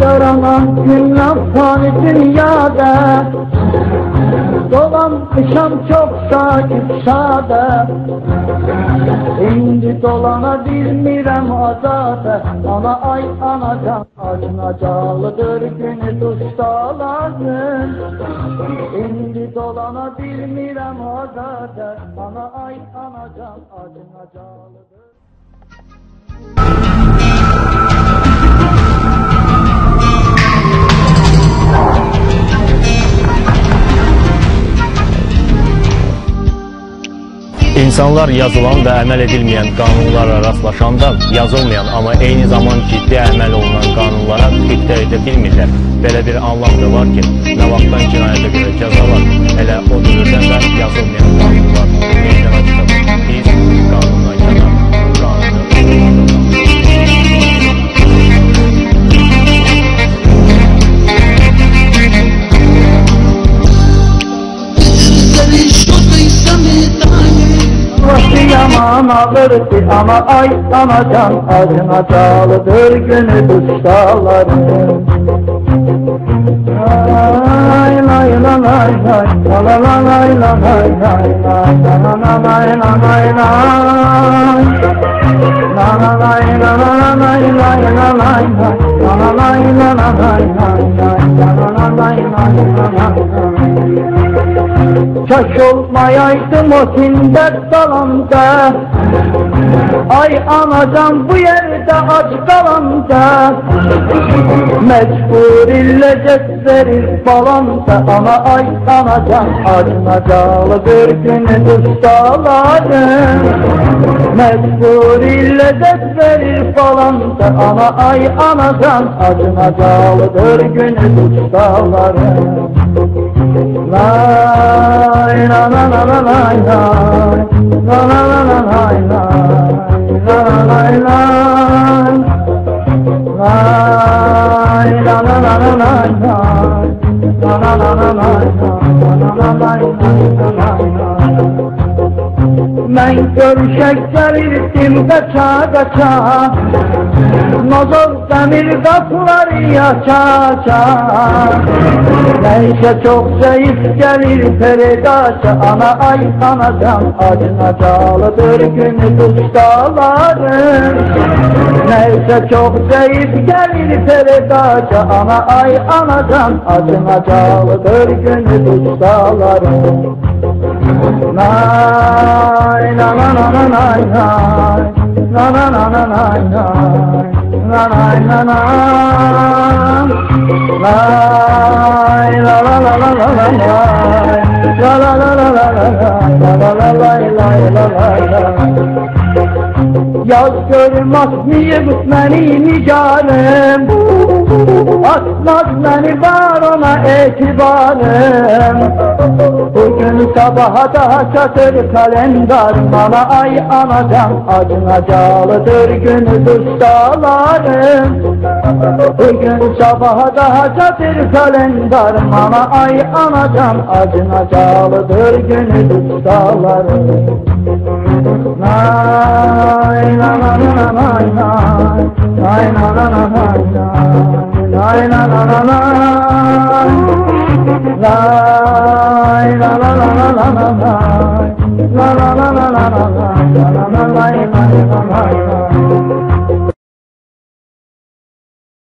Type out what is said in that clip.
Yaranan günler fani dünyada, dolanmışam çok sakit sade. Şimdi dolana bilmirem azade, ana ay anacan acınacalıdır günü tuştaların. Şimdi dolana bilmirem azade, ana ay anacan acınacalıdır. İnsanlar yazılan və əməl edilməyən qanunlara rastlaşanda yazılmayan, amma eyni zaman ciddi əməl olunan qanunlara diqqət edə bilmirlər. Belə bir anlam da var ki, nə vaxtdan cinayətə görə cəza var, elə o dövrdən də yazılmayan qanunlar meydana çıxır. Biz qanunla kənar, qanunu yaman ağırdı ama ay anacan acınacalıdır günü tuştaların. Lay lay lay lay lay lay lay lay lay lay lay lay Kaş olmayaydım o sindet dalanda, ay anacan bu yerde aç kalanda. Mecbur illecek verir balanda, ana ay anacan acınacalıdır günü tuştaların. Mecbur illecek verir balanda, ana ay anacan acınacalıdır günü tuştaların. Lay la la la la lay lay la la la la lay lay la la lay lay lay la la la la lay lay la la la la lay lay la la lay. Ben görüşek gelirdim kaça kaça, Nozol demir kapıları yaşaça. Neyse çok zayıf gelir Feridaça, ana ay anacan acınacalıdır günü tuştaların. Neyse çok zayıf gelir Feridaça, ana ay anacan acınacalıdır günü tuştaların. Lay la la la la lay lay la la la la lay lay la lay la la lay la la la la la lay la la la la la la la lay lay la lay. Yaz görmez niye beni nigarım, atmaz beni var ona etibarım. Bugün sabaha da çatır kalendarım, ana ay anacan acınacalıdır günü tuştaların. Bugün sabaha da çatır kalendarım, ana ay anacan acınacalıdır günü tuştaların. Lay la la la la lay lay lay la la la lay lay lay la la la lay lay la la la la la lay la la la la la lay la la la lay lay.